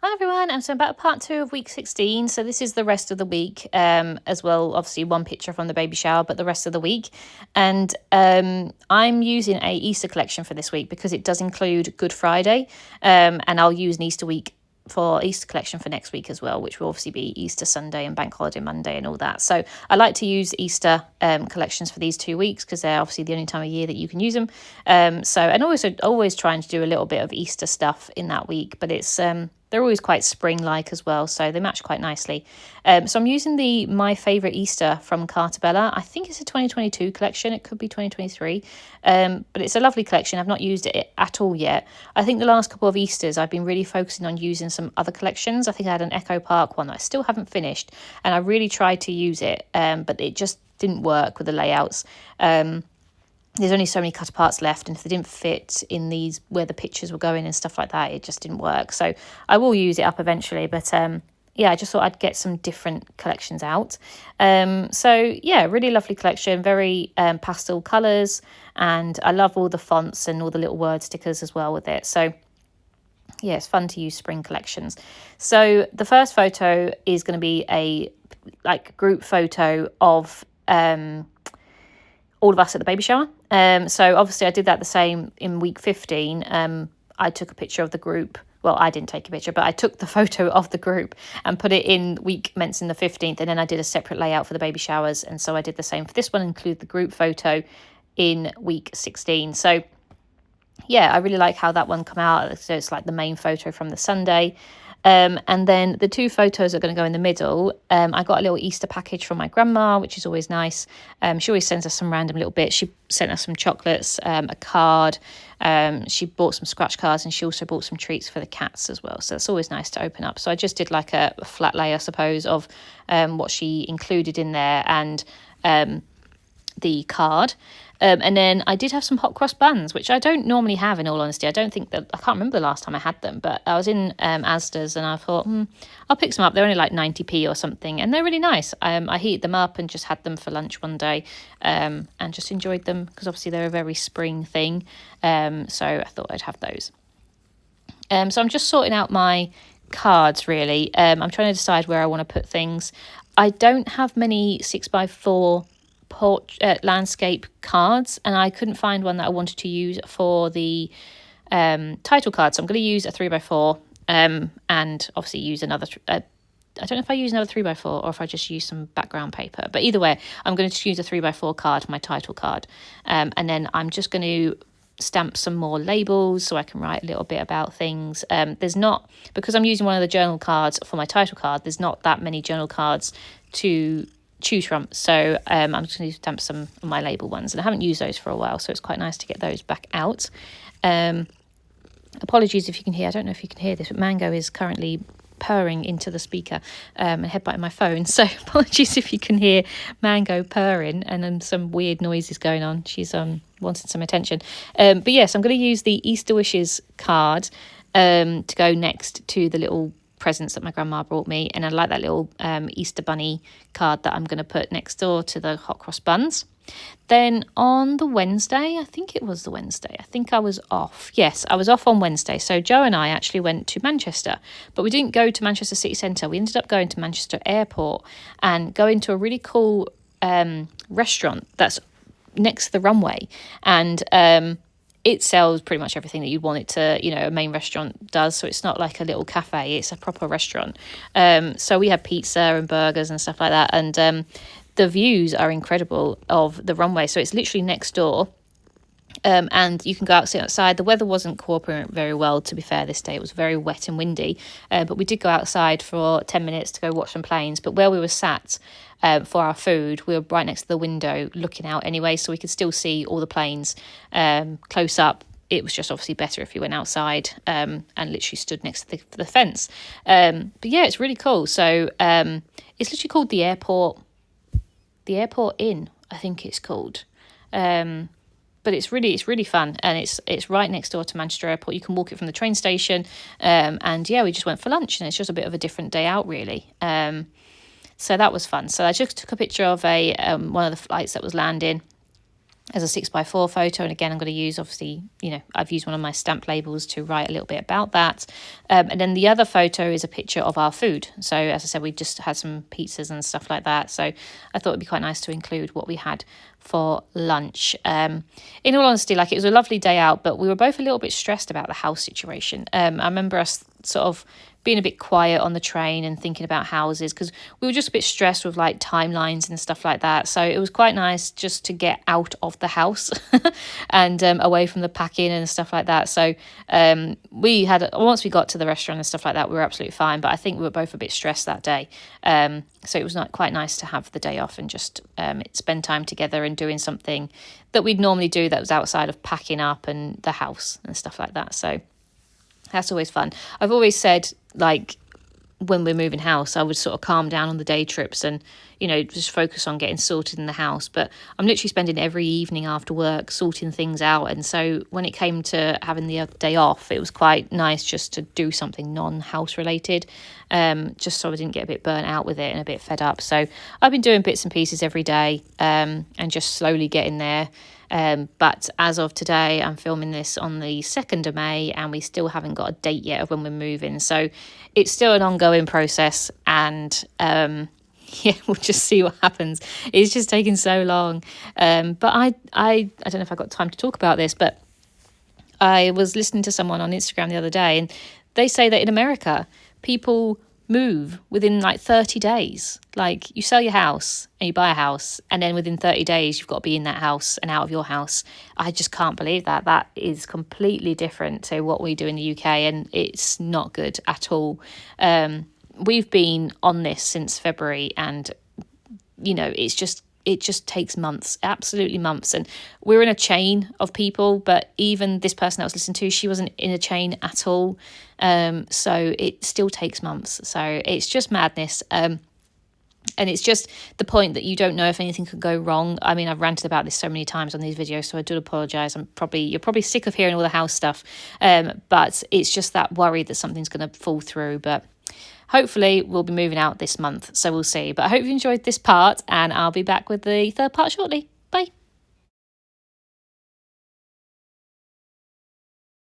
Hi everyone, and so about part 2 of week 16. So this is the rest of the week, as well. Obviously, one picture from the baby shower, but the rest of the week. And I'm using a Easter collection for this week because it does include Good Friday, and I'll use an Easter week for Easter collection for next week as well, which will obviously be Easter Sunday and Bank Holiday Monday and all that. So I like to use Easter collections for these 2 weeks because they're obviously the only time of year that you can use them. And also always trying to do a little bit of Easter stuff in that week, but it's they're always quite spring-like as well, so they match quite nicely. So I'm using the My Favourite Easter from Cartabella. I think it's a 2022 collection. It could be 2023, but it's a lovely collection. I've not used it at all yet. I think the last couple of Easters I've been really focusing on using some other collections. I think I had an Echo Park one that I still haven't finished, and I really tried to use it, but it just didn't work with the layouts. There's only so many cut aparts left, and if they didn't fit in these where the pictures were going and stuff like that, it just didn't work. So I will use it up eventually, but yeah, I just thought I'd get some different collections out. So yeah, really lovely collection, very pastel colours, and I love all the fonts and all the little word stickers as well with it. So yeah, it's fun to use spring collections. So the first photo is going to be a group photo of all of us at the baby shower. So obviously I did that the same in week 15. I took a picture of the group. Well, I didn't take a picture, but I took the photo of the group and put it in week commencing the 15th. And then I did a separate layout for the baby showers. And so I did the same for this one, include the group photo in week 16. So yeah, I really like how that one come out. So it's like the main photo from the Sunday. And then the 2 photos are going to go in the middle. I got a little Easter package from my grandma, which is always nice. She always sends us some random little bits. She sent us some chocolates, a card. She bought some scratch cards, and she also bought some treats for the cats as well. So it's always nice to open up. So I just did like a flat lay, I suppose, of what she included in there and the card. And then I did have some hot cross buns, which I don't normally have, in all honesty. I can't remember the last time I had them, but I was in Asda's and I thought, I'll pick some up. They're only like 90p or something, and they're really nice. I heated them up and just had them for lunch one day, and just enjoyed them because obviously they're a very spring thing. So I thought I'd have those. So I'm just sorting out my cards, really. I'm trying to decide where I want to put things. I don't have many 6x4 landscape cards, and I couldn't find one that I wanted to use for the title card, so I'm going to use a 3x4 and obviously use another I don't know if I use another 3x4 or if I just use some background paper, but either way I'm going to use a 3x4 card for my title card, and then I'm just going to stamp some more labels so I can write a little bit about things. There's not, because I'm using one of the journal cards for my title card, there's not that many journal cards to choose from, so I'm just going to stamp some of my label ones, and I haven't used those for a while, so it's quite nice to get those back out. Apologies if you can hear, I don't know if you can hear this, but Mango is currently purring into the speaker and headbutting my phone, so apologies if you can hear Mango purring and then some weird noises going on. She's wanting some attention, but yes, I'm going to use the Easter Wishes card to go next to the little presents that my grandma brought me, and I like that little Easter bunny card that I'm going to put next door to the hot cross buns. Then on the Wednesday, I think I was off. Yes, I was off on Wednesday. So Joe and I actually went to Manchester, but we didn't go to Manchester City Centre. We ended up going to Manchester Airport and going to a really cool restaurant that's next to the runway, and it sells pretty much everything that you'd want it to, a main restaurant does. So it's not like a little cafe, it's a proper restaurant. So we had pizza and burgers and stuff like that. And the views are incredible of the runway. So it's literally next door. And you can go out, sit outside. The weather wasn't cooperating very well, to be fair, this day. It was very wet and windy. But we did go outside for 10 minutes to go watch some planes. But where we were sat for our food, we were right next to the window looking out anyway, so we could still see all the planes close up. It was just obviously better if you went outside and literally stood next to the fence. But yeah, it's really cool. So it's literally called the Airport Inn, I think it's called. But it's really fun, and it's right next door to Manchester Airport. You can walk it from the train station, and yeah, we just went for lunch, and it's just a bit of a different day out, really. So that was fun. So I just took a picture of one of the flights that was landing, as a 6x4 photo. And again, I'm going to use, obviously, I've used one of my stamp labels to write a little bit about that. And then the other photo is a picture of our food. So as I said, we just had some pizzas and stuff like that. So I thought it'd be quite nice to include what we had for lunch. In all honesty, like, it was a lovely day out, but we were both a little bit stressed about the house situation. I remember us sort of being a bit quiet on the train and thinking about houses, because we were just a bit stressed with like timelines and stuff like that. So it was quite nice just to get out of the house and away from the packing and stuff like that. So we had, once we got to the restaurant and stuff like that, we were absolutely fine, but I think we were both a bit stressed that day. So it was not quite nice to have the day off and just spend time together and doing something that we'd normally do that was outside of packing up and the house and stuff like that. So that's always fun. I've always said, like, when we're moving house, I would sort of calm down on the day trips and, just focus on getting sorted in the house. But I'm literally spending every evening after work sorting things out. And so when it came to having the day off, it was quite nice just to do something non-house related, just so I didn't get a bit burnt out with it and a bit fed up. So I've been doing bits and pieces every day, and just slowly getting there. But as of today, I'm filming this on the 2nd of May and we still haven't got a date yet of when we're moving. So it's still an ongoing process, and we'll just see what happens. It's just taking so long. But I don't know if I got time to talk about this, but I was listening to someone on Instagram the other day, and they say that in America, people move within like 30 days. Like, you sell your house and you buy a house, and then within 30 days you've got to be in that house and out of your house. I just can't believe that. That is completely different to what we do in the UK, and it's not good at all. We've been on this since February, and it just takes months, absolutely months. And we're in a chain of people, but even this person that I was listening to, she wasn't in a chain at all. So it still takes months. So it's just madness. And it's just the point that you don't know if anything could go wrong. I mean, I've ranted about this so many times on these videos, so I do apologise. You're probably sick of hearing all the house stuff. But it's just that worry that something's going to fall through. But hopefully we'll be moving out this month, so we'll see. But I hope you enjoyed this part, and I'll be back with the third part shortly. Bye.